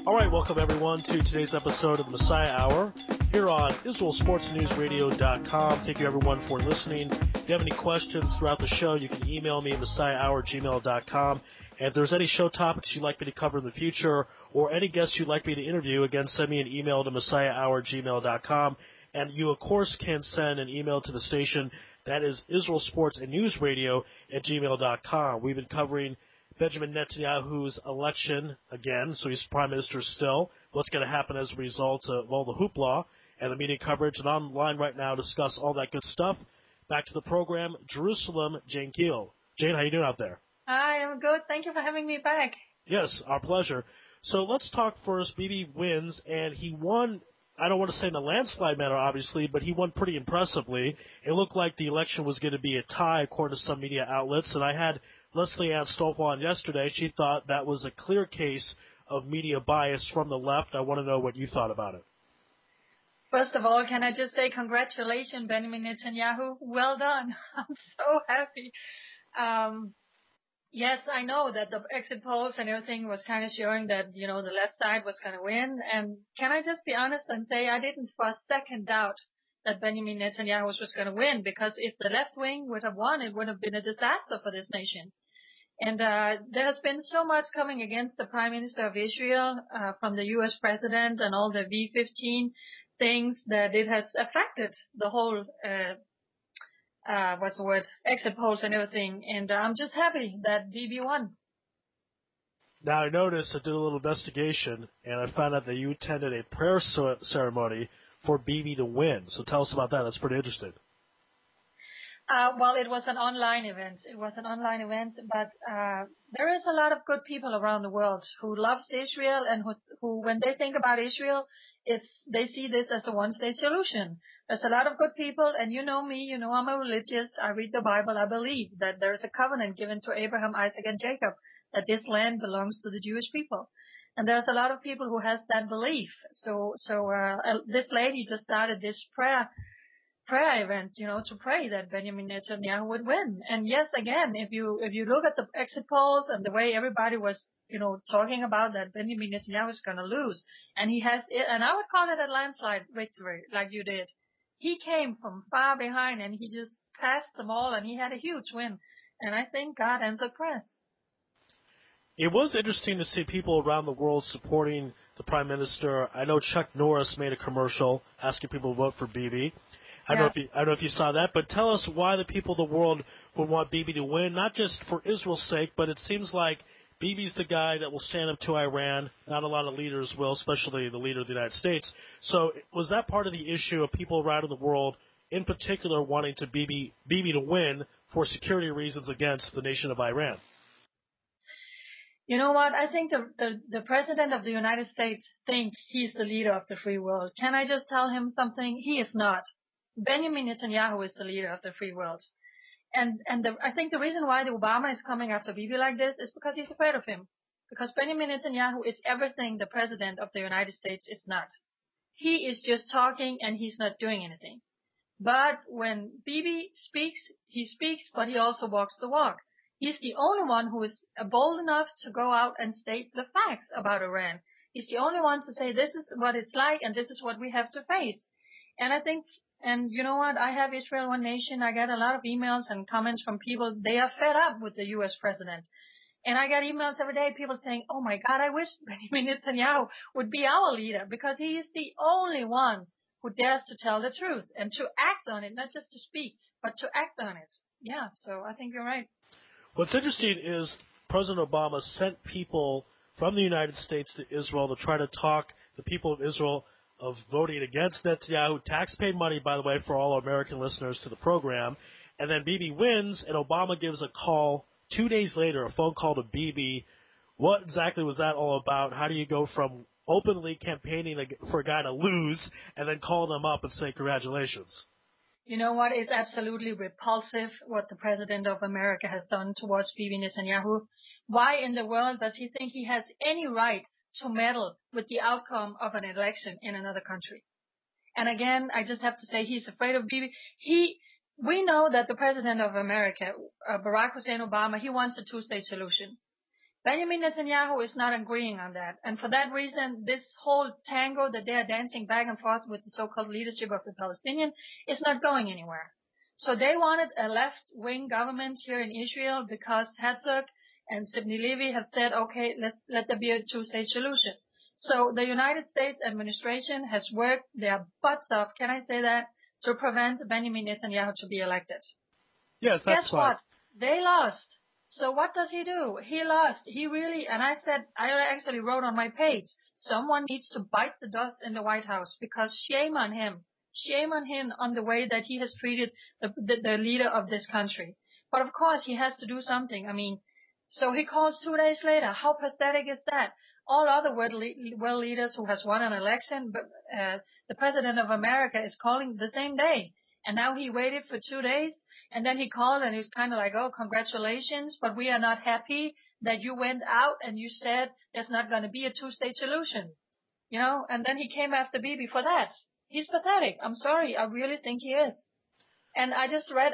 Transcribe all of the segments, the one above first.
All right, welcome everyone to today's episode of the Messiah Hour here on IsraelSportsNewsRadio.com. Thank you everyone for listening. If you have any questions throughout the show, you can email me at MessiahHour@gmail.com. And if there's any show topics you'd like me to cover in the future or any guests you'd like me to interview, again, send me an email to MessiahHour@gmail.com. And you, of course, can send an email to the station. That is IsraelSportsAndNewsRadio@gmail.com. We've been covering Benjamin Netanyahu's election again, so he's prime minister still. What's going to happen as a result of all the hoopla and the media coverage. And I'm online right now to discuss all that good stuff. Back to the program, Jerusalem, Jane Kiel. Jane, how you doing out there? Hi, I'm good. Thank you for having me back. Yes, our pleasure. So let's talk first. Bibi wins, and he won, I don't want to say in a landslide manner, obviously, but he won pretty impressively. It looked like the election was going to be a tie, according to some media outlets, and I had Leslie Ann Stoffel on yesterday. She thought that was a clear case of media bias from the left. I want to know what you thought about it. First of all, can I just say congratulations, Benjamin Netanyahu? Well done. I'm so happy. Yes, I know that the exit polls and everything was kind of showing that, the left side was going to win. And can I just be honest and say I didn't for a second doubt that Benjamin Netanyahu was going to win, because if the left wing would have won, it would have been a disaster for this nation. And there has been so much coming against the Prime Minister of Israel from the U.S. President and all the V-15 things that it has affected the whole exit polls and everything. And I'm just happy that Bibi won. Now, I noticed I did a little investigation, and I found out that you attended a prayer ceremony for Bibi to win. So tell us about that. That's pretty interesting. Well, it was an online event. But there is a lot of good people around the world who loves Israel and who when they think about Israel, they see this as a one-state solution. There's a lot of good people, and you know me, I'm a religious, I read the Bible, I believe that there's a covenant given to Abraham, Isaac, and Jacob, that this land belongs to the Jewish people. And there's a lot of people who has that belief. So this lady just started this prayer event, to pray that Benjamin Netanyahu would win. And yes, again, if you look at the exit polls and the way everybody was, talking about that Benjamin Netanyahu is going to lose, and he has it, and I would call it a landslide victory, like you did. He came from far behind and he just passed them all, and he had a huge win. And I think God answered prayers. It was interesting to see people around the world supporting the Prime Minister. I know Chuck Norris made a commercial asking people to vote for Bibi. I don't know if you saw that, but tell us why the people of the world would want Bibi to win, not just for Israel's sake, but it seems like Bibi's the guy that will stand up to Iran. Not a lot of leaders will, especially the leader of the United States. So was that part of the issue of people around the world, in particular, wanting to Bibi to win for security reasons against the nation of Iran? You know what? I think the President of the United States thinks he's the leader of the free world. Can I just tell him something? He is not. Benjamin Netanyahu is the leader of the free world. And I think the reason why the Obama is coming after Bibi like this is because he's afraid of him. Because Benjamin Netanyahu is everything the President of the United States is not. He is just talking and he's not doing anything. But when Bibi speaks, he speaks, but he also walks the walk. He's the only one who is bold enough to go out and state the facts about Iran. He's the only one to say this is what it's like and this is what we have to face. And I think, and you know what, I have Israel One Nation. I get a lot of emails and comments from people. They are fed up with the U.S. president. And I get emails every day, people saying, oh my God, I wish Benjamin Netanyahu would be our leader, because he is the only one who dares to tell the truth and to act on it, not just to speak, but to act on it. Yeah, so I think you're right. What's interesting is President Obama sent people from the United States to Israel to try to talk the people of Israel of voting against Netanyahu, tax-paid money, by the way, for all American listeners to the program. And then Bibi wins, and Obama gives a call 2 days later, a phone call to Bibi. What exactly was that all about? How do you go from openly campaigning for a guy to lose and then call them up and say congratulations? You know what? It's absolutely repulsive what the President of America has done towards Bibi Netanyahu. Why in the world does he think he has any right to meddle with the outcome of an election in another country? And again, I just have to say he's afraid of Bibi. We know that the President of America, Barack Hussein Obama, he wants a two-state solution. Benjamin Netanyahu is not agreeing on that. And for that reason, this whole tango that they are dancing back and forth with the so-called leadership of the Palestinian is not going anywhere. So they wanted a left-wing government here in Israel because Herzog and Sidney Levy have said, okay, let there be a two-state solution. So the United States administration has worked their butts off, can I say that, to prevent Benjamin Netanyahu to be elected. Yes, that's Guess fine. what? They lost. So what does he do? He lost. He really, and I actually wrote on my page, someone needs to bite the dust in the White House because shame on him. Shame on him on the way that he has treated the leader of this country. But of course he has to do something. I mean, so he calls 2 days later. How pathetic is that? All other world leaders who has won an election, but the president of America is calling the same day. And now he waited for 2 days, and then he called and he was kind of like, oh, congratulations, but we are not happy that you went out and you said there's not going to be a two-state solution. You know, and then he came after Bibi for that. He's pathetic. I'm sorry. I really think he is. And I just read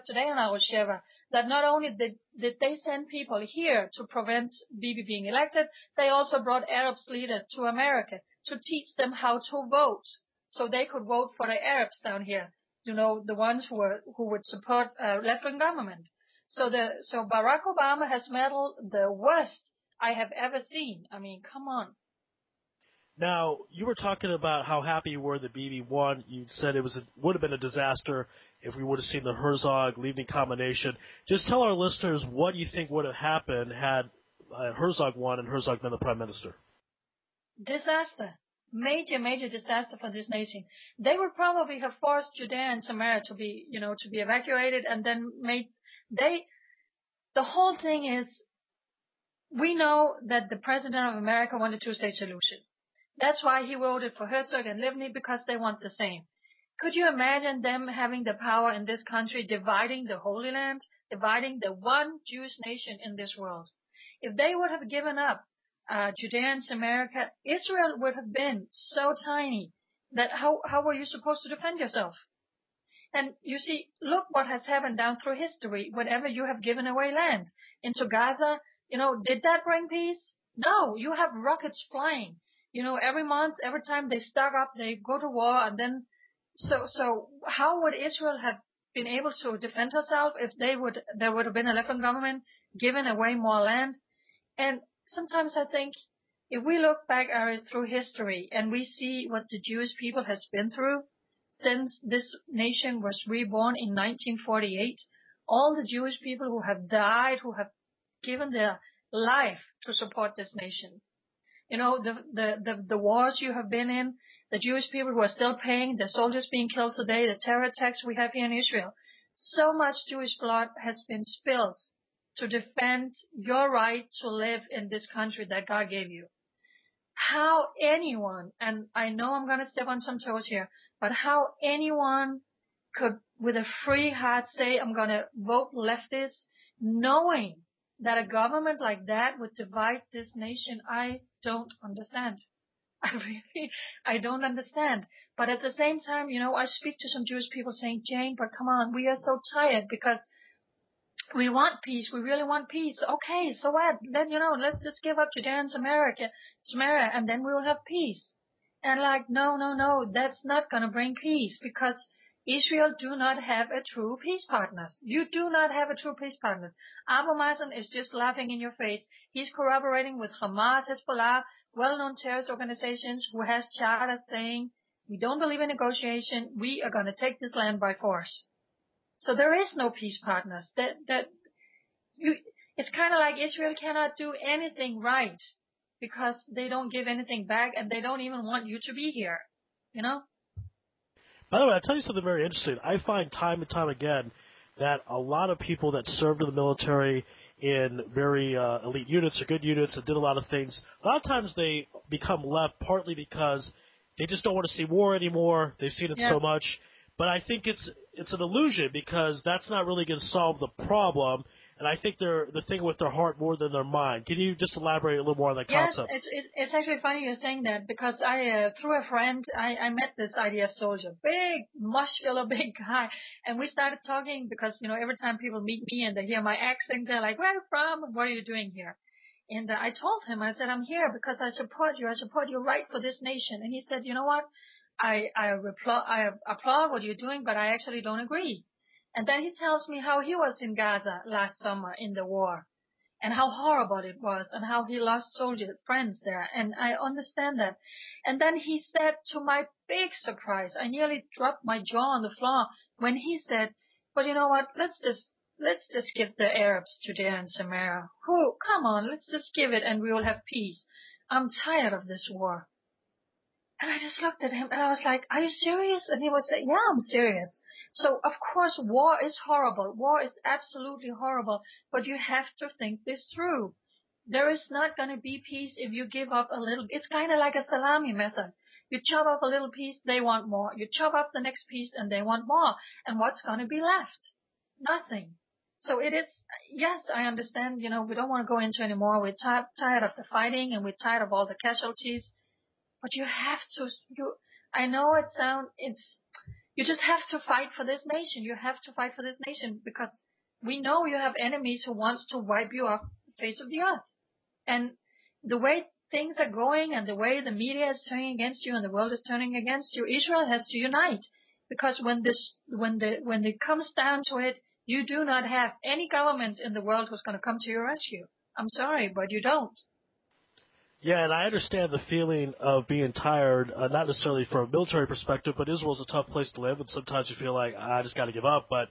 today on our Sheva that not only did they send people here to prevent Bibi being elected, they also brought Arab leaders to America to teach them how to vote so they could vote for the Arabs down here. You know, the ones who would support left-wing government. So Barack Obama has meddled the worst I have ever seen. I mean, come on. Now, you were talking about how happy you were that Bibi won. You said it would have been a disaster if we would have seen the Herzog-Levy combination. Just tell our listeners what you think would have happened had Herzog won and Herzog been the prime minister. Disaster. Major, major disaster for this nation. They would probably have forced Judea and Samaria to be evacuated and then the whole thing is, we know that the president of America wanted a two-state solution. That's why he voted for Herzog and Livni, because they want the same. Could you imagine them having the power in this country, dividing the Holy Land, dividing the one Jewish nation in this world? If they would have given up Judea and Samaria, Israel would have been so tiny that how were you supposed to defend yourself? And you see, look what has happened down through history whenever you have given away land. Into Gaza, did that bring peace? No, you have rockets flying. Every month, every time they stock up, they go to war, and then, so how would Israel have been able to defend herself if there would have been a left-wing government giving away more land? And sometimes I think if we look back through history and we see what the Jewish people has been through since this nation was reborn in 1948, all the Jewish people who have died, who have given their life to support this nation. The wars you have been in, the Jewish people who are still paying, the soldiers being killed today, the terror attacks we have here in Israel. So much Jewish blood has been spilled to defend your right to live in this country that God gave you. How anyone, and I know I'm going to step on some toes here, but how anyone could, with a free heart, say, I'm going to vote leftist, knowing that a government like that would divide this nation, I don't understand. I don't understand. But at the same time, I speak to some Jewish people saying, Jane, but come on, we are so tired because we want peace. We really want peace. Okay, so what? Then, let's just give up Judea and Samaria, and then we will have peace. And no, that's not going to bring peace because Israel do not have a true peace partners. You do not have a true peace partners. Abu Mazen is just laughing in your face. He's corroborating with Hamas, Hezbollah, well-known terrorist organizations who has charters saying, we don't believe in negotiation. We are going to take this land by force. So there is no peace partners. It's kind of like Israel cannot do anything right because they don't give anything back and they don't even want you to be here. By the way, I'll tell you something very interesting. I find time and time again that a lot of people that served in the military in very elite units or good units and did a lot of things, a lot of times they become left partly because they just don't want to see war anymore. They've seen it so much. But I think it's an illusion because that's not really going to solve the problem. And I think they're thinking with their heart more than their mind. Can you just elaborate a little more on that concept? Yes, it's actually funny you're saying that because through a friend, I met this IDF soldier, big, muscular, big guy. And we started talking because, every time people meet me and they hear my accent, they're like, where are you from? What are you doing here? And I told him, I said, I'm here because I support you. I support your right for this nation. And he said, you know what? I applaud what you're doing, but I actually don't agree. And then he tells me how he was in Gaza last summer in the war and how horrible it was and how he lost soldier friends there. And I understand that. And then he said, to my big surprise, I nearly dropped my jaw on the floor when he said, but you know what? Let's just give the Arabs Judea and Samaria. Come on, let's just give it and we will have peace. I'm tired of this war. And I just looked at him and I was like, are you serious? And he was like, yeah, I'm serious. So of course war is horrible. War is absolutely horrible, but you have to think this through. There is not going to be peace if you give up a little. It's kind of like a salami method. You chop off a little piece, they want more. You chop off the next piece and they want more. And what's going to be left? Nothing. So it is, yes, I understand, we don't want to go into anymore. We're tired of the fighting and we're tired of all the casualties. But you have to, I know you just have to fight for this nation. You have to fight for this nation because we know you have enemies who wants to wipe you off the face of the earth. And the way things are going and the way the media is turning against you and the world is turning against you, Israel has to unite. Because when it comes down to it, you do not have any governments in the world who's going to come to your rescue. I'm sorry, but you don't. Yeah, and I understand the feeling of being tired, not necessarily from a military perspective, but Israel's a tough place to live, and sometimes you feel like, I just got to give up, but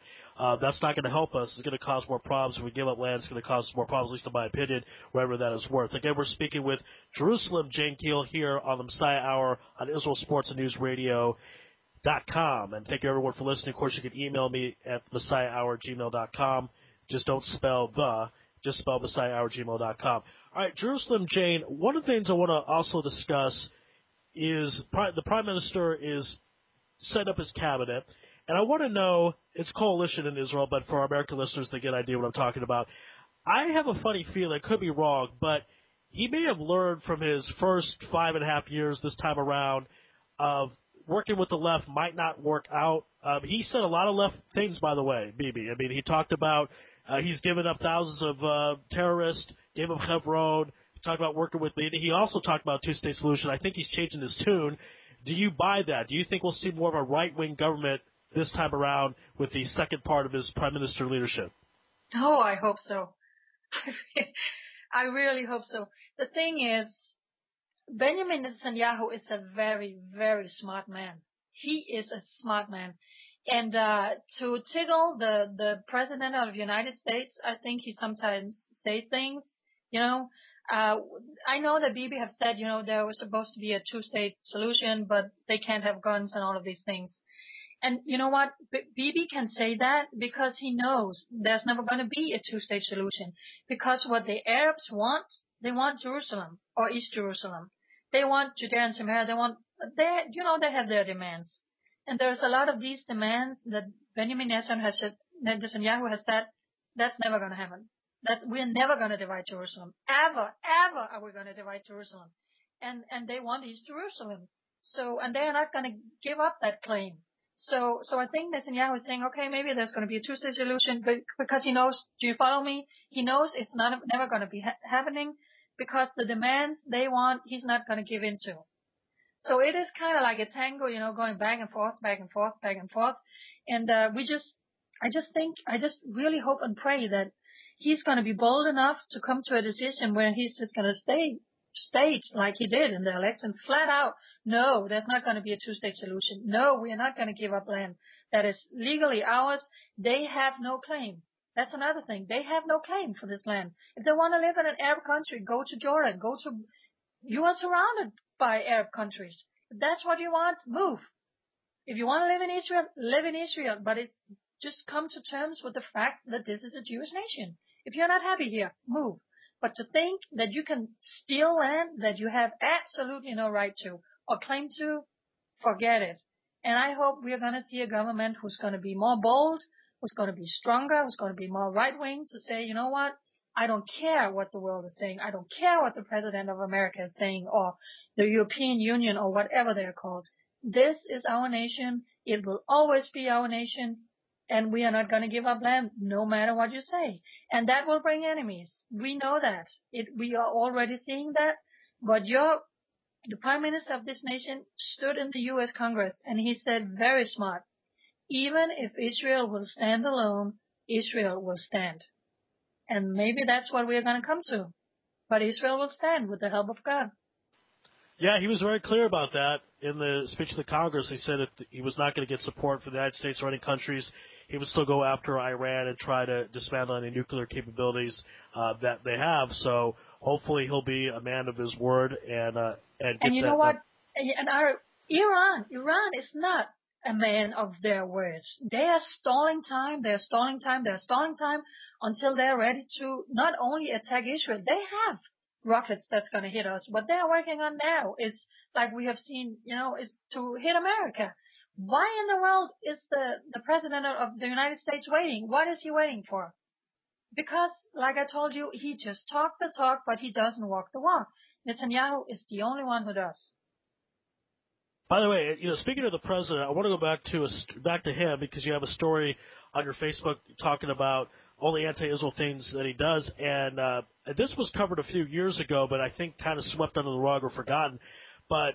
that's not going to help us. It's going to cause more problems. If we give up land, it's going to cause more problems, at least in my opinion, wherever that is worth. Again, we're speaking with Jerusalem Jane Kiel here on the Messiah Hour on Israel Sports and News Radio.com. And thank you, everyone, for listening. Of course, you can email me at messiahhour@gmail.com. Just don't spell just spell messiahhour@gmail.com. All right, Jerusalem Jane, one of the things I want to also discuss is the Prime Minister is setting up his cabinet, and I want to know, it's coalition in Israel, but for our American listeners, they get an idea what I'm talking about. I have a funny feeling, I could be wrong, but he may have learned from his first 5.5 years this time around of working with the left might not work out. He said a lot of left things, by the way, Bibi. I mean, he talked about he's given up thousands of terrorists, gave up Hebron, talked about working with me. He also talked about a two-state solution. I think he's changing his tune. Do you buy that? Do you think we'll see more of a right-wing government this time around with the second part of his prime minister leadership? Oh, I hope so. I really hope so. The thing is, Benjamin Netanyahu is a very, very smart man. He is a smart man. And to tickle the president of the United States, I think he sometimes says things, I know that Bibi have said, there was supposed to be a two-state solution, but they can't have guns and all of these things. And you know what? Bibi can say that because he knows there's never going to be a two-state solution. Because what the Arabs want, they want Jerusalem or East Jerusalem. They want Judea and Samaria. They have their demands. And there's a lot of these demands that Benjamin Netanyahu has said, that's never going to happen. We're never going to divide Jerusalem. Ever are we going to divide Jerusalem. And they want East Jerusalem. And they are not going to give up that claim. So I think Netanyahu is saying, okay, maybe there's going to be a two-state solution, but because he knows, do you follow me? He knows it's never going to be happening because the demands they want, he's not going to give into. So it is kind of like a tango, going back and forth, back and forth, back and forth. And I just really hope and pray that he's going to be bold enough to come to a decision where he's just going to state like he did in the election flat out, no, there's not going to be a two-state solution. No, we are not going to give up land that is legally ours. They have no claim. That's another thing. They have no claim for this land. If they want to live in an Arab country, go to Jordan, you are surrounded by Arab countries. If that's what you want, move. If you want to live in Israel, live in Israel, but it's just come to terms with the fact that this is a Jewish nation. If you're not happy here, move. But to think that you can steal land that you have absolutely no right to or claim to, forget it. And I hope we are going to see a government who's going to be more bold, who's going to be stronger, who's going to be more right-wing to say, you know what, I don't care what the world is saying. I don't care what the President of America is saying or the European Union or whatever they're called. This is our nation. It will always be our nation. and we are not going to give up land no matter what you say. And that will bring enemies. We know that. We are already seeing that. But the Prime Minister of this nation stood in the U.S. Congress and he said, very smart, even if Israel will stand alone, Israel will stand. And maybe that's what we're going to come to. But Israel will stand with the help of God. Yeah, he was very clear about that in the speech to the Congress. He said if he was not going to get support from the United States or any countries, he would still go after Iran and try to dismantle any nuclear capabilities that they have. So hopefully he'll be a man of his word and get and you know what? And Iran is not a man of their words. They are stalling time. They're stalling time until they're ready to not only attack Israel. They have rockets that's going to hit us. What they're working on now is, like we have seen, is to hit America. Why in the world is the president of the United States waiting? What is he waiting for? Because, like I told you, he just talked the talk, but he doesn't walk the walk. Netanyahu is the only one who does. By the way, speaking of the president, I want to go back to him because you have a story on your Facebook talking about all the anti-Israel things that he does, and this was covered a few years ago, but I think kind of swept under the rug or forgotten. But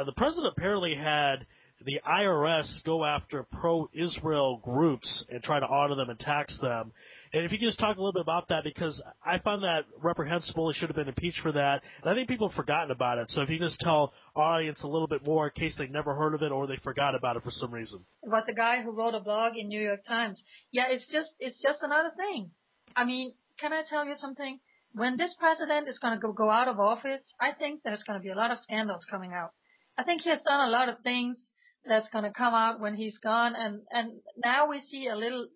the president apparently had the IRS go after pro-Israel groups and try to audit them and tax them. And if you could just talk a little bit about that, because I found that reprehensible. He should have been impeached for that. And I think people have forgotten about it. So if you could just tell our audience a little bit more in case they never heard of it or they forgot about it for some reason. It was a guy who wrote a blog in New York Times. Yeah, it's just another thing. I mean, can I tell you something? When this president is going to go out of office, I think there's going to be a lot of scandals coming out. I think he has done a lot of things that's going to come out when he's gone. And now we see a little,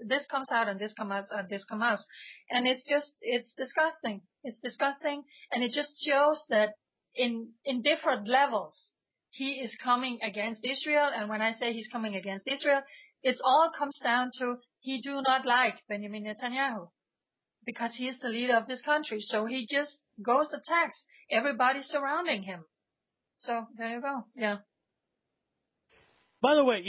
this comes out and this comes out and this comes out. And it's disgusting. It's disgusting. And it just shows that in different levels, he is coming against Israel. And when I say he's coming against Israel, it all comes down to he do not like Benjamin Netanyahu because he is the leader of this country. So he just goes attacks everybody surrounding him. So there you go. Yeah. By the way,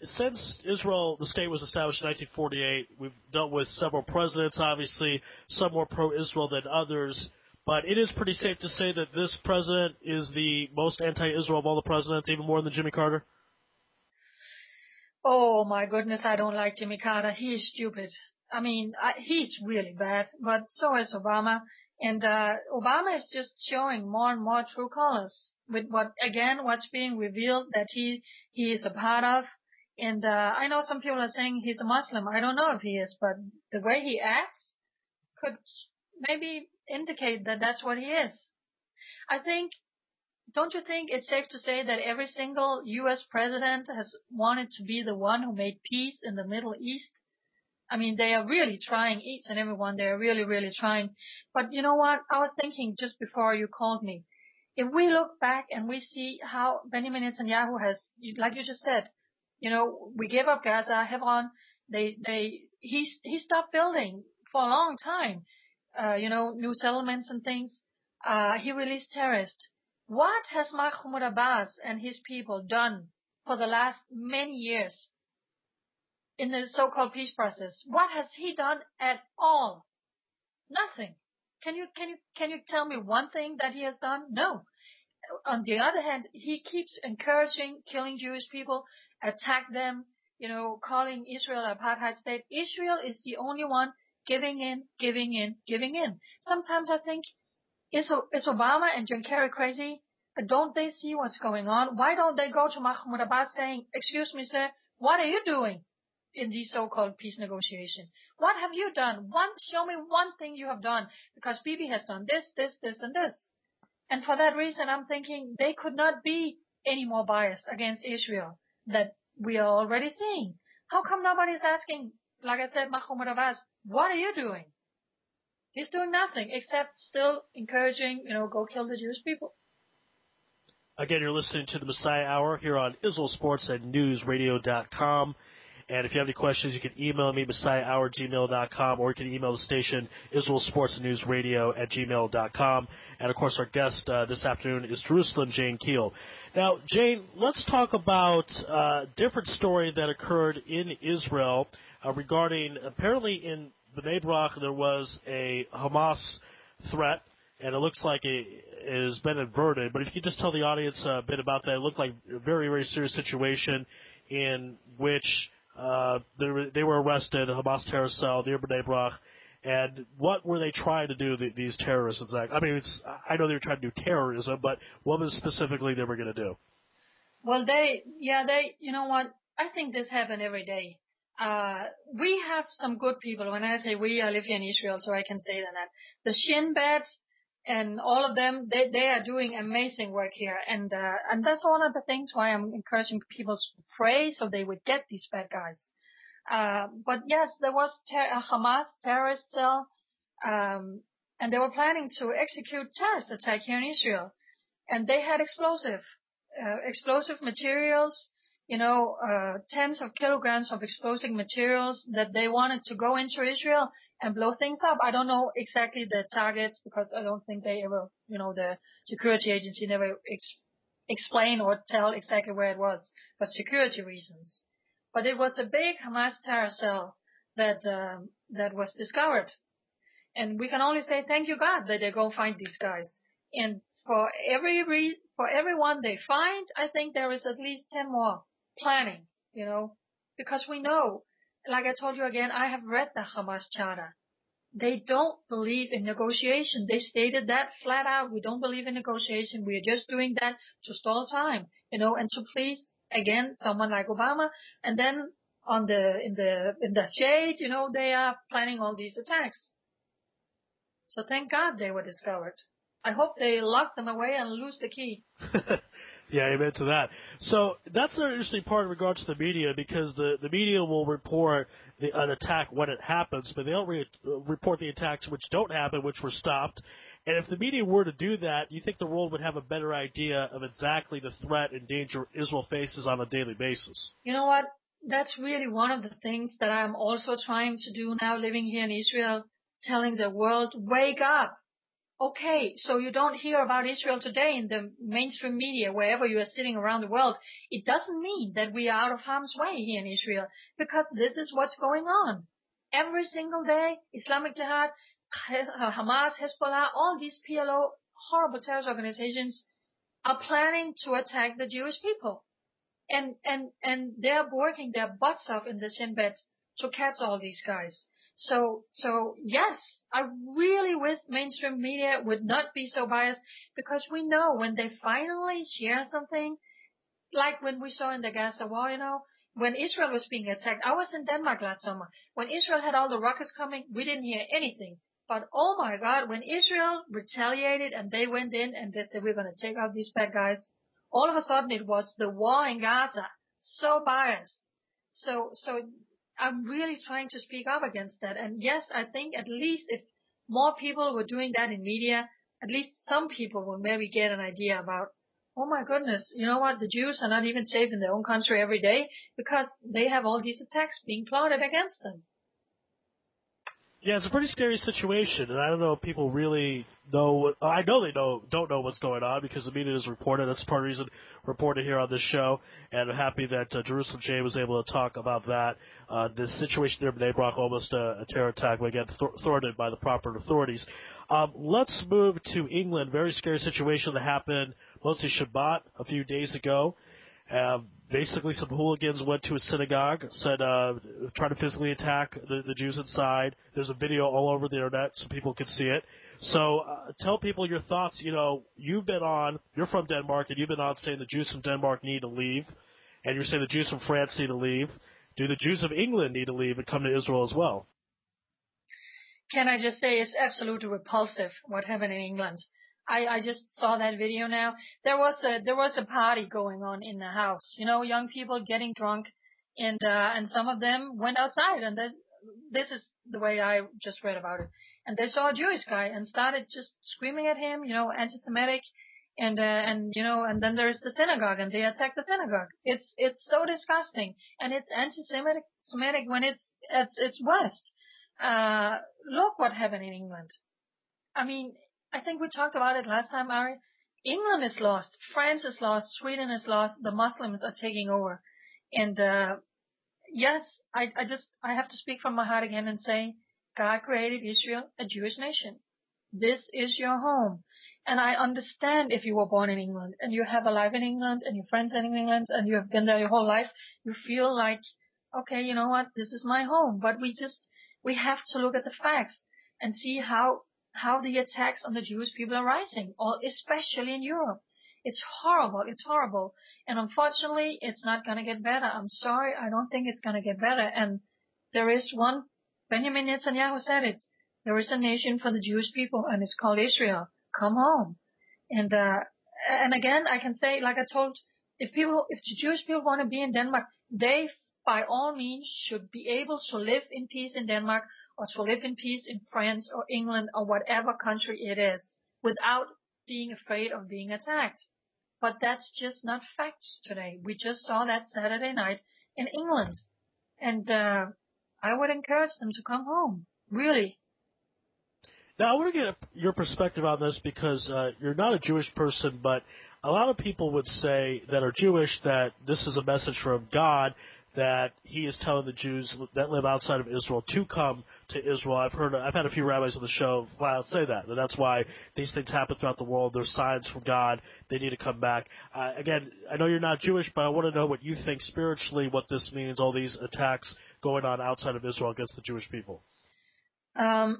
since Israel, the state was established in 1948, we've dealt with several presidents, obviously, some more pro-Israel than others, but it is pretty safe to say that this president is the most anti-Israel of all the presidents, even more than Jimmy Carter? Oh, my goodness, I don't like Jimmy Carter. He is stupid. I mean, he's really bad, but so is Obama. And Obama is just showing more and more true colors with what's being revealed that he is a part of. And I know some people are saying he's a Muslim. I don't know if he is, but the way he acts could maybe indicate that that's what he is. Don't you think it's safe to say that every single U.S. president has wanted to be the one who made peace in the Middle East? I mean, they are really trying, each and every one. They are really, really trying. But you know what? I was thinking just before you called me. If we look back and we see how Benjamin Netanyahu has, like you just said, we gave up Gaza, Hebron. He stopped building for a long time. New settlements and things. He released terrorists. What has Mahmoud Abbas and his people done for the last many years in the so-called peace process? What has he done at all? Nothing. Can you tell me one thing that he has done? No. On the other hand, he keeps encouraging killing Jewish people, attack them, calling Israel an apartheid state. Israel is the only one giving in. Sometimes I think, is Obama and John Kerry crazy? Don't they see what's going on? Why don't they go to Mahmoud Abbas saying, excuse me, sir, what are you doing in these so-called peace negotiations? What have you done? Show me one thing you have done, because Bibi has done this, and this. And for that reason, I'm thinking they could not be any more biased against Israel that we are already seeing. How come nobody's asking, like I said, Mahmoud Abbas, what are you doing? He's doing nothing except still encouraging, go kill the Jewish people. Again, you're listening to the Messiah Hour here on Israel Sports and NewsRadio.com. And if you have any questions, you can email me, messiahhour@gmail.com, or you can email the station, israelsportsnewsradio@gmail.com. And, of course, our guest this afternoon is Jerusalem Jane Kiel. Now, Jane, let's talk about a different story that occurred in Israel regarding, apparently in Bnei Brak there was a Hamas threat, and it looks like it has been averted. But if you could just tell the audience a bit about that. It looked like a very, very serious situation in which they were arrested, a Hamas terrorist cell near Bnei Brak. And what were they trying to do, these terrorists? Exactly. I mean, I know they were trying to do terrorism, but what was specifically they were going to do? Well, you know what? I think this happens every day. We have some good people. When I say we, I live here in Israel, so I can say that. The Shin Bet and all of them, they are doing amazing work here. And that's one of the things why I'm encouraging people to pray so they would get these bad guys. But yes, there was a Hamas terrorist cell, and they were planning to execute terrorist attack here in Israel. And they had explosive materials, tens of kilograms of explosive materials that they wanted to go into Israel and blow things up. I don't know exactly the targets because I don't think they ever, the security agency never explain or tell exactly where it was for security reasons. But it was a big Hamas terror cell that was discovered. And we can only say thank you God that they go find these guys. And for everyone they find, I think there is at least 10 more planning, because we know, like I told you again, I have read the Hamas charter. They don't believe in negotiation. They stated that flat out. We don't believe in negotiation. We are just doing that to stall time, and to please, again, someone like Obama. And then in the shade, they are planning all these attacks. So thank God they were discovered. I hope they lock them away and lose the key. Yeah, amen to that. So that's an interesting part in regards to the media, because the media will report an attack when it happens, but they don't report the attacks which don't happen, which were stopped. And if the media were to do that, you think the world would have a better idea of exactly the threat and danger Israel faces on a daily basis. You know what? That's really one of the things that I'm also trying to do now living here in Israel, telling the world, wake up. Okay, so you don't hear about Israel today in the mainstream media, wherever you are sitting around the world. It doesn't mean that we are out of harm's way here in Israel, because this is what's going on. Every single day, Islamic Jihad, Hamas, Hezbollah, all these PLO, horrible terrorist organizations are planning to attack the Jewish people. And they're working their butts off in the Shin Bet to catch all these guys. So yes, I really wish mainstream media would not be so biased, because we know when they finally share something, like when we saw in the Gaza war, when Israel was being attacked. I was in Denmark last summer. When Israel had all the rockets coming, we didn't hear anything. But oh my God, when Israel retaliated and they went in and they said, we're going to take out these bad guys, all of a sudden it was the war in Gaza. So biased. So I'm really trying to speak up against that. And yes, I think at least if more people were doing that in media, at least some people will maybe get an idea about, oh my goodness, you know what? The Jews are not even safe in their own country every day because they have all these attacks being plotted against them. Yeah, it's a pretty scary situation, and I don't know if people really know. I know they don't know what's going on because the media is reported. That's part of the reason we're reported here on this show, and I'm happy that Jerusalem Jane was able to talk about that. The situation there in Bnei Brak, almost a terror attack, but again thwarted by the proper authorities. Let's move to England. Very scary situation that happened mostly Shabbat a few days ago. Basically, some hooligans went to a synagogue, said trying to physically attack the Jews inside. There's a video all over the internet so people could see it. So tell people your thoughts. You're from Denmark, and you've been on saying the Jews from Denmark need to leave, and you're saying the Jews from France need to leave. Do the Jews of England need to leave and come to Israel as well? Can I just say it's absolutely repulsive what happened in England. I just saw that video now. There was a party going on in the house. Young people getting drunk, and some of them went outside, and this is the way I just read about it. And they saw a Jewish guy and started just screaming at him, anti-Semitic. And then there is the synagogue, and they attack the synagogue. It's so disgusting, and it's anti-Semitic when it's West. Look what happened in England. I mean, I think we talked about it last time, Ari. England is lost, France is lost, Sweden is lost. The Muslims are taking over, and yes, I have to speak from my heart again and say, God created Israel, a Jewish nation. This is your home. And I understand if you were born in England and you have a life in England and your friends in England and you have been there your whole life, you feel like, okay, you know what, this is my home. But we have to look at the facts and see how the attacks on the Jewish people are rising, or especially in Europe. It's horrible. It's horrible. And unfortunately, it's not going to get better. I'm sorry. I don't think it's going to get better. And there is one, Benjamin Netanyahu said it. There is a nation for the Jewish people, and it's called Israel. Come home. And again, I can say, like I told, if the Jewish people want to be in Denmark, they, by all means, should be able to live in peace in Denmark, or to live in peace in France or England or whatever country it is, without being afraid of being attacked. But that's just not facts today. We just saw that Saturday night in England. And I would encourage them to come home. Really. Now, I want to get your perspective on this because you're not a Jewish person, but a lot of people would say that are Jewish that this is a message from God, that he is telling the Jews that live outside of Israel to come to Israel. I've had a few rabbis on the show flat out say that that's why these things happen throughout the world. There's signs from God. They need to come back. Again, I know you're not Jewish, but I want to know what you think spiritually, what this means, all these attacks going on outside of Israel against the Jewish people. I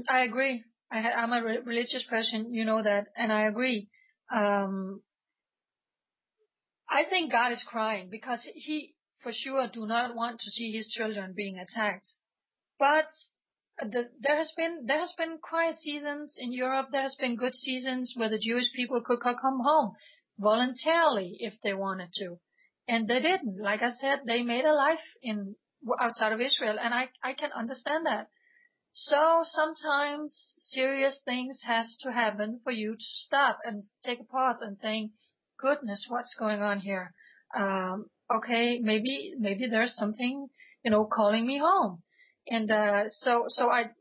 agree. I'm a religious person, you know that, and I agree. I think God is crying because he, for sure, do not want to see his children being attacked. But there has been quiet seasons in Europe. There has been good seasons where the Jewish people could come home voluntarily if they wanted to, and they didn't. Like I said, they made a life outside of Israel, and I can understand that. So sometimes serious things has to happen for you to stop and take a pause and saying, goodness, what's going on here? Okay, maybe there's something, calling me home. And, so I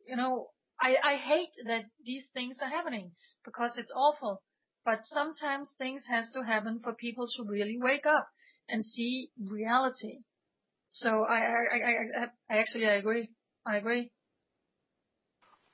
hate that these things are happening because it's awful. But sometimes things has to happen for people to really wake up and see reality. So I actually agree. I agree.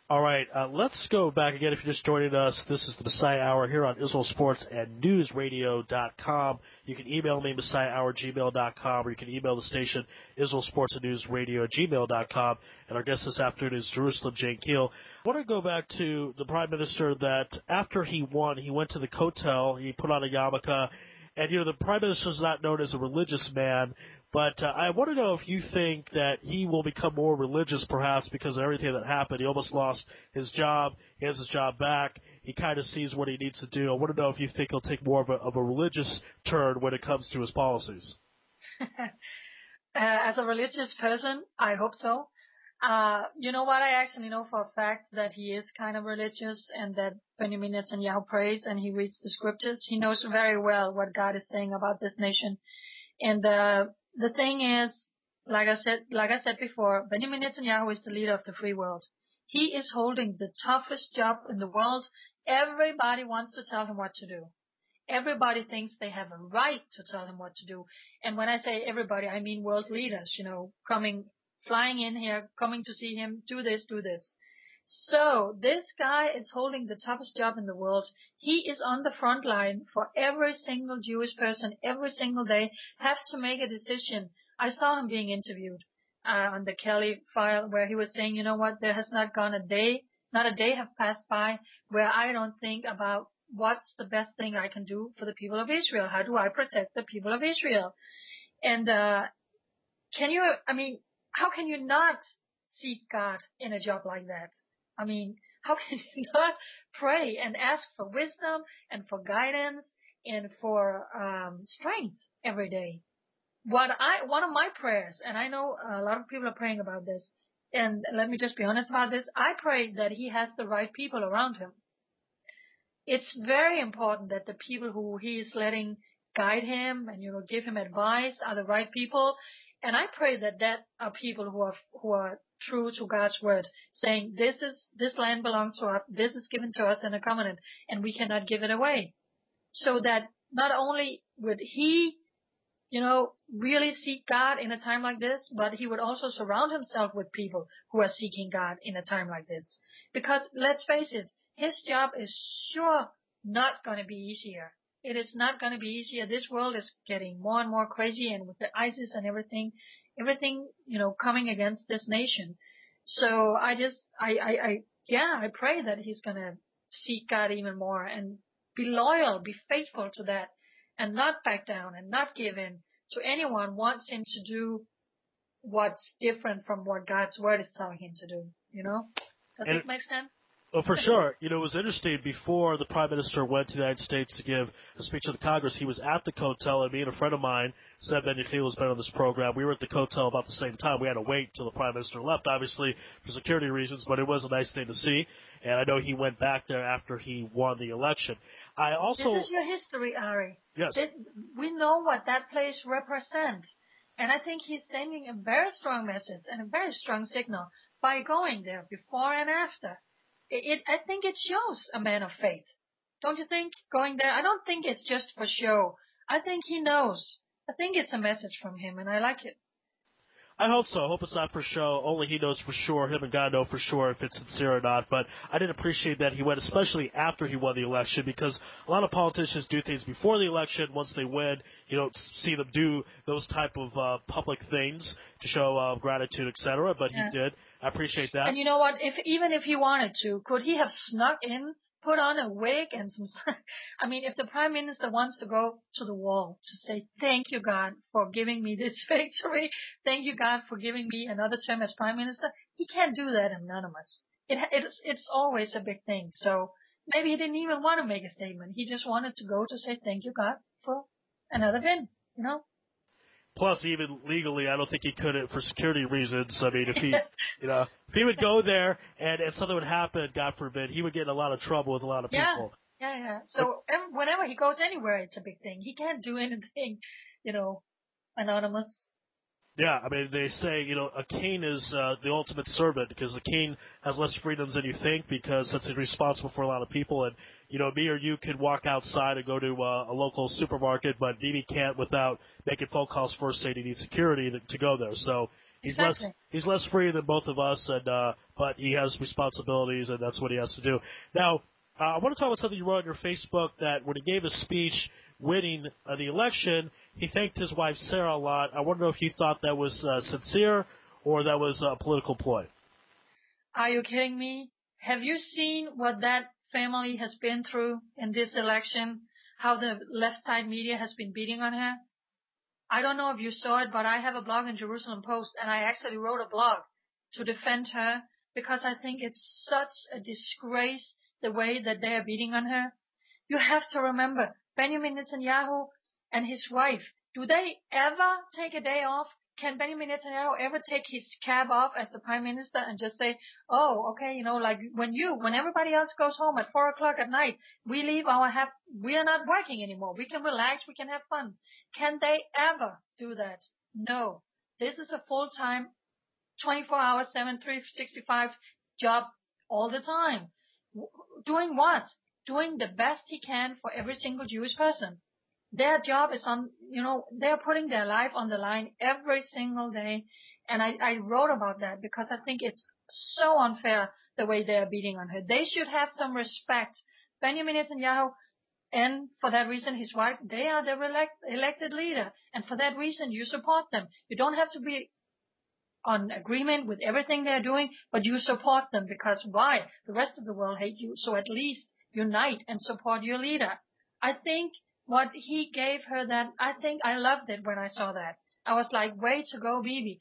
All right, let's go back again. If you're just joining us, this is the Messiah Hour here on Israel Sports and NewsRadio.com. You can email me, MessiahHour@gmail.com, or you can email the station, Israel Sports and News Radio @gmail.com. And our guest this afternoon is Jerusalem Jane Kiel. I want to go back to the Prime Minister that after he won, he went to the Kotel, he put on a yarmulke, and, the Prime Minister is not known as a religious man, but I want to know if you think that he will become more religious perhaps because of everything that happened. He almost lost his job. He has his job back. He kind of sees what he needs to do. I want to know if you think he'll take more of a religious turn when it comes to his policies. As a religious person, I hope so. You know what? I actually know for a fact that he is kind of religious and that Benjamin Netanyahu prays and he reads the scriptures. He knows very well what God is saying about this nation. And the thing is, like I said before, Benjamin Netanyahu is the leader of the free world. He is holding the toughest job in the world. Everybody wants to tell him what to do. Everybody thinks they have a right to tell him what to do. And when I say everybody, I mean world leaders, flying in here, coming to see him, do this, do this. So this guy is holding the toughest job in the world. He is on the front line for every single Jewish person every single day have to make a decision. I saw him being interviewed on the Kelly file where he was saying, you know what, there has not a day have passed by where I don't think about what's the best thing I can do for the people of Israel. How do I protect the people of Israel? And how can you not seek God in a job like that? I mean, how can you not pray and ask for wisdom and for guidance and for strength every day? One of my prayers, and I know a lot of people are praying about this, and let me just be honest about this, I pray that he has the right people around him. it's very important that the people who he is letting guide him and, give him advice are the right people. And I pray that are people who are true to God's word, saying this land belongs to us, this is given to us in a covenant, and we cannot give it away. So that not only would he, really seek God in a time like this, but he would also surround himself with people who are seeking God in a time like this. Because let's face it, his job is sure not going to be easier. It is not going to be easier. This world is getting more and more crazy, and with the ISIS and everything, coming against this nation. So I pray that he's going to seek God even more and be loyal, be faithful to that, and not back down and not give in to anyone who wants him to do what's different from what God's word is telling him to do. Does it make sense? Well, for sure. It was interesting. Before the Prime Minister went to the United States to give a speech to the Congress, he was at the Kotel, and me and a friend of mine, Benjamin Netanyahu, has been on this program. We were at the Kotel about the same time. We had to wait until the Prime Minister left, obviously, for security reasons, but it was a nice thing to see. And I know he went back there after he won the election. This is your history, Ari. Yes. We know what that place represents. And I think he's sending a very strong message and a very strong signal by going there before and after. I think it shows a man of faith. Don't you think? Going there, I don't think it's just for show. I think he knows. I think it's a message from him, and I like it. I hope so. I hope it's not for show. Only he knows for sure. Him and God know for sure if it's sincere or not. But I did appreciate that he went, especially after he won the election, because a lot of politicians do things before the election. Once they win, you don't see them do those type of public things to show gratitude, etc. But he did. I appreciate that. And you know what? Even if he wanted to, could he have snuck in, put on a wig and some? I mean, if the Prime Minister wants to go to the wall to say, thank you, God, for giving me this victory, thank you, God, for giving me another term as Prime Minister, he can't do that anonymous. It's always a big thing. So maybe he didn't even want to make a statement. He just wanted to go to say, thank you, God, for another win, Plus, even legally, I don't think he could for security reasons. I mean, if he, if he would go there and something would happen, God forbid, he would get in a lot of trouble with a lot of people. Yeah. So whenever he goes anywhere, it's a big thing. He can't do anything, anonymous. Yeah, I mean, they say, a king is the ultimate servant because the king has less freedoms than you think because since he's responsible for a lot of people. And, me or you could walk outside and go to a local supermarket, but Bibi can't without making phone calls first saying he needs security to go there. So he's less free than both of us, and but he has responsibilities, and that's what he has to do. Now, I want to talk about something you wrote on your Facebook that when he gave a speech winning the election, he thanked his wife Sarah a lot. I wonder if you thought that was sincere or that was a political ploy. Are you kidding me? Have you seen what that family has been through in this election? How the left side media has been beating on her? I don't know if you saw it, but I have a blog in Jerusalem Post, and I actually wrote a blog to defend her because I think it's such a disgrace the way that they are beating on her. You have to remember, Benjamin Netanyahu and his wife, do they ever take a day off? Can Benjamin Netanyahu ever take his cap off as the Prime Minister and just say, oh, okay, like when everybody else goes home at 4 o'clock at night, we leave we are not working anymore. We can relax, we can have fun. Can they ever do that? No. This is a full-time, 24 hours, 7, 365 job all the time. Doing what? Doing the best he can for every single Jewish person. Their job is they're putting their life on the line every single day. And I wrote about that because I think it's so unfair the way they're beating on her. They should have some respect. Benjamin Netanyahu, and for that reason, his wife, they are their elected leader. And for that reason, you support them. You don't have to be on agreement with everything they're doing, but you support them because why? The rest of the world hate you. So at least unite and support your leader. I think what he gave her I loved it when I saw that. I was like, way to go, Bibi,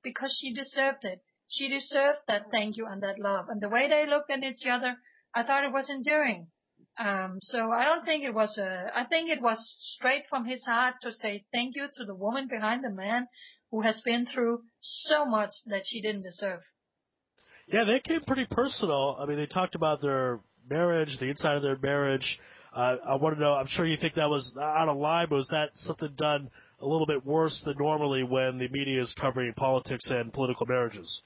because she deserved it. She deserved that thank you and that love. And the way they looked at each other, I thought it was endearing. So I don't think it was I think it was straight from his heart to say thank you to the woman behind the man who has been through so much that she didn't deserve. Yeah, they came pretty personal. I mean, they talked about their marriage, the inside of their marriage. I want to know, I'm sure you think that was out of line, but was that something done a little bit worse than normally when the media is covering politics and political marriages?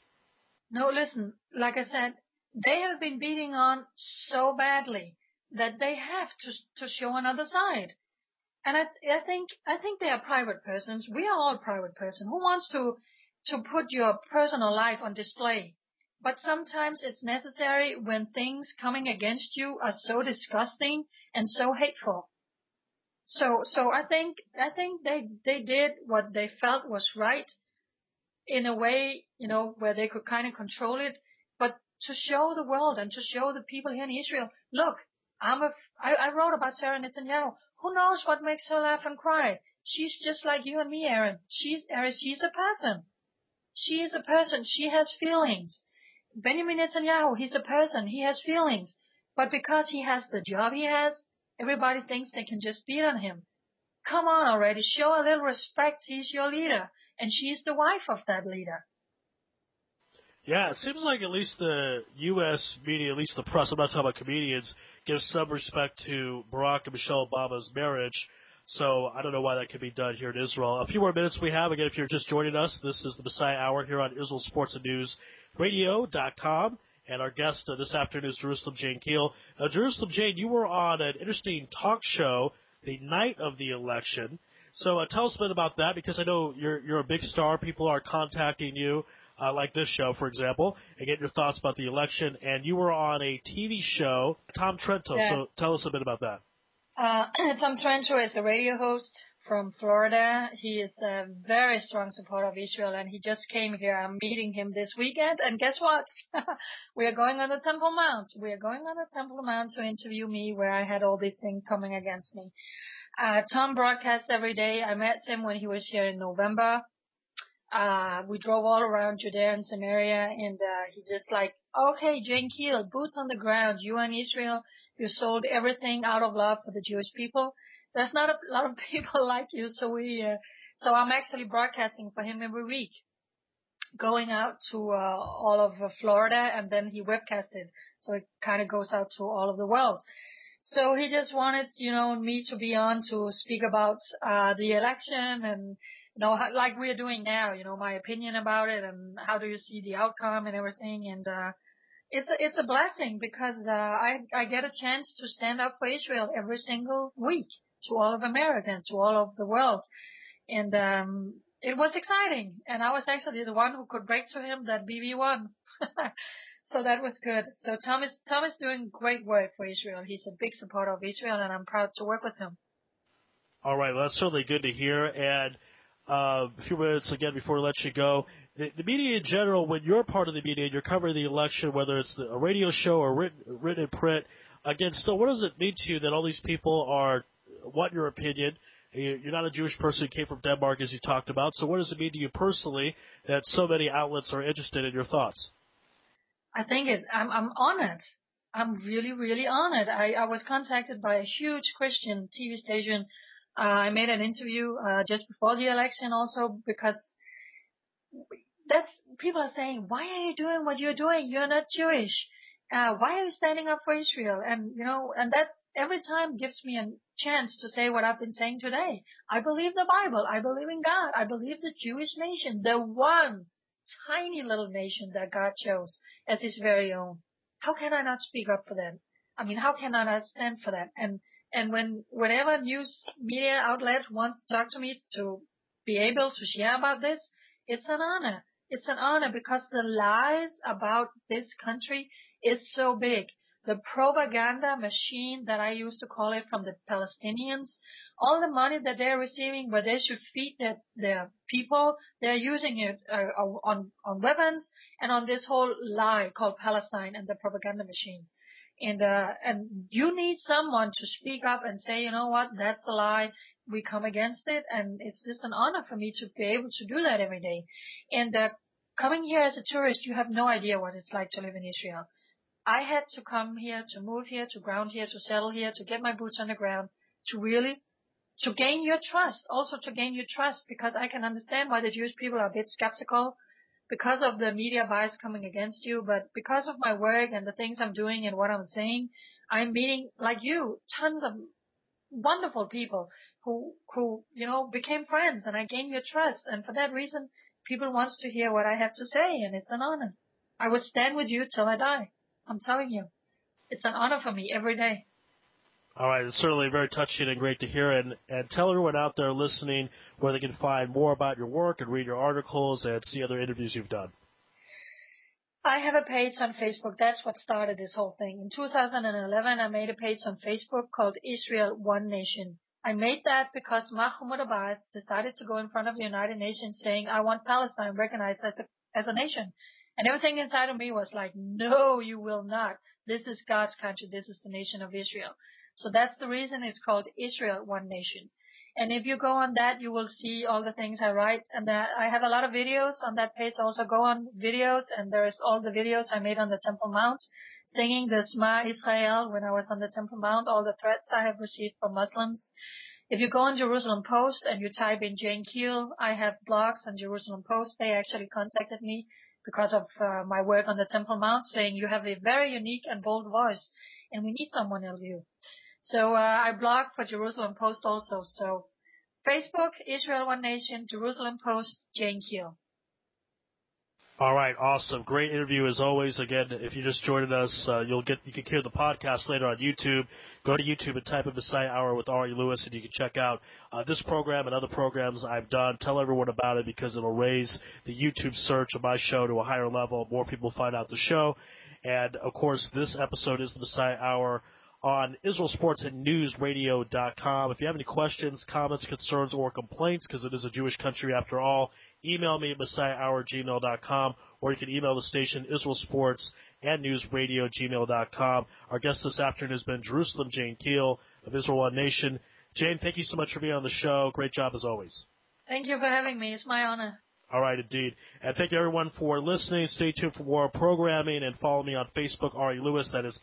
No, listen, like I said, they have been beating on so badly that they have to show another side. And I think they are private persons. We are all private persons. Who wants to put your personal life on display? But sometimes it's necessary when things coming against you are so disgusting and so hateful. So I think they did what they felt was right in a way, where they could kind of control it, but to show the world and to show the people here in Israel, look, I wrote about Sarah Netanyahu. Who knows what makes her laugh and cry? She's just like you and me, Aaron. She's a person. She is a person. She has feelings. Benjamin Netanyahu, he's a person. He has feelings. But because he has the job he has, everybody thinks they can just beat on him. Come on already. Show a little respect. He's your leader. And she's the wife of that leader. Yeah, it seems like at least the U.S. media, at least the press, I'm not talking about comedians, gives some respect to Barack and Michelle Obama's marriage. So I don't know why that could be done here in Israel. A few more minutes we have. Again, if you're just joining us, this is the Messiah Hour here on Israel Sports and News Radio.com. And our guest this afternoon is Jerusalem Jane Kiel. Now, Jerusalem Jane, you were on an interesting talk show the night of the election. So tell us a bit about that, because I know you're a big star. People are contacting you, like this show, for example, and get your thoughts about the election. And you were on a TV show, Tom Trento. Yeah. So tell us a bit about that. Tom Trento is a radio host from Florida. He is a very strong supporter of Israel, and he just came here. I'm meeting him this weekend, and guess what? We are going on the Temple Mount. We are going on the Temple Mount to interview me, where I had all these things coming against me. Tom broadcasts every day. I met him when he was here in November. We drove all around Judea and Samaria, and he's just like, okay, Jane Kiel, boots on the ground. You and Israel, you sold everything out of love for the Jewish people. There's not a lot of people like you, so I'm actually broadcasting for him every week, going out to all of Florida, and then he webcasted, so it kind of goes out to all of the world. So he just wanted, me to be on to speak about the election and, like we are doing now, my opinion about it and how do you see the outcome and everything. And it's a blessing because I get a chance to stand up for Israel every single week to all of America, to all of the world. And it was exciting. And I was actually the one who could break to him that BB won. So that was good. So Tom is doing great work for Israel. He's a big supporter of Israel, and I'm proud to work with him. All right, well, that's certainly good to hear. And a few minutes again before we let you go. The media in general, when you're part of the media and you're covering the election, whether it's a radio show or written in print, again, still, what does it mean to you that all these people want your opinion? You're not a Jewish person who came from Denmark, as you talked about. So what does it mean to you personally that so many outlets are interested in your thoughts? I think I'm honored. I'm really, really honored. I was contacted by a huge Christian TV station. I made an interview just before the election also because people are saying, why are you doing what you're doing? You're not Jewish. Why are you standing up for Israel? And, and that every time gives me a chance to say what I've been saying today. I believe the Bible. I believe in God. I believe the Jewish nation, the one tiny little nation that God chose as his very own. How can I not speak up for them? I mean, how can I not stand for that? And whenever news media outlet wants to talk to me to be able to share about this, it's an honor. It's an honor because the lies about this country is so big. The propaganda machine that I used to call it from the Palestinians, all the money that they're receiving where they should feed their people, they're using it on weapons and on this whole lie called Palestine and the propaganda machine. And you need someone to speak up and say, you know what, that's a lie. We come against it. And it's just an honor for me to be able to do that every day. And coming here as a tourist, you have no idea what it's like to live in Israel. I had to come here, to move here, to ground here, to settle here, to get my boots on the ground, to gain your trust, also to gain your trust, because I can understand why the Jewish people are a bit skeptical because of the media bias coming against you, but because of my work and the things I'm doing and what I'm saying, I'm meeting, like you, tons of wonderful people who, became friends, and I gained your trust. And for that reason, people wants to hear what I have to say, and it's an honor. I will stand with you till I die. I'm telling you. It's an honor for me every day. All right, it's certainly very touching and great to hear. And tell everyone out there listening where they can find more about your work and read your articles and see other interviews you've done. I have a page on Facebook. That's what started this whole thing. In 2011, I made a page on Facebook called Israel One Nation. I made that because Mahmoud Abbas decided to go in front of the United Nations saying, I want Palestine recognized as a nation. And everything inside of me was like, no, you will not. This is God's country. This is the nation of Israel. So that's the reason it's called Israel One Nation. And if you go on that, you will see all the things I write. And that I have a lot of videos on that page. Also go on videos, and there's all the videos I made on the Temple Mount, singing the Shema Israel when I was on the Temple Mount, all the threats I have received from Muslims. If you go on Jerusalem Post and you type in Jane Kiel, I have blogs on Jerusalem Post. They actually contacted me because of my work on the Temple Mount, saying you have a very unique and bold voice, and we need someone like you. So I blog for Jerusalem Post also. So Facebook, Israel One Nation, Jerusalem Post, Jane Kiel. All right, awesome. Great interview as always. Again, if you just joined us, you can hear the podcast later on YouTube. Go to YouTube and type in Messiah Hour with Ari Lewis, and you can check out this program and other programs I've done. Tell everyone about it because it'll raise the YouTube search of my show to a higher level. More people find out the show. And, of course, this episode is the Messiah Hour on IsraelSportsAndNewsRadio.com. If you have any questions, comments, concerns, or complaints, because it is a Jewish country after all, email me at MessiahHour@gmail.com, or you can email the station IsraelSportsAndNewsRadio@gmail.com. Our guest this afternoon has been Jerusalem Jane Kiel of Israel One Nation. Jane, thank you so much for being on the show. Great job as always. Thank you for having me. It's my honor. All right, indeed. And thank you, everyone, for listening. Stay tuned for more programming, and follow me on Facebook, Ari Lewis. That is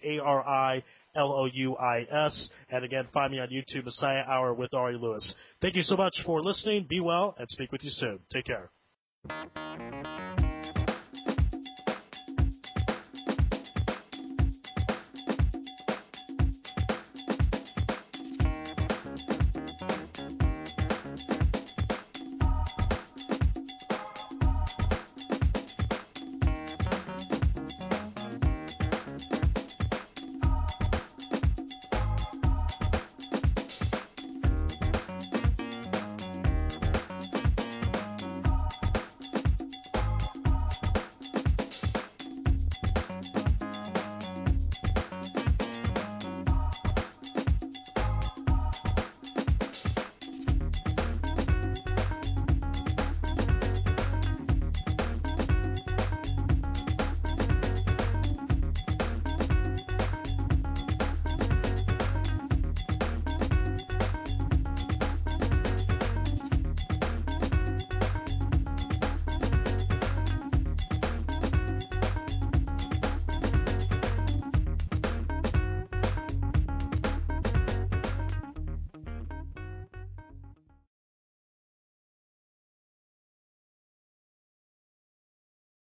ARILOUIS. And again, find me on YouTube, Messiah Hour with Ari Lewis. Thank you so much for listening. Be well, and speak with you soon. Take care.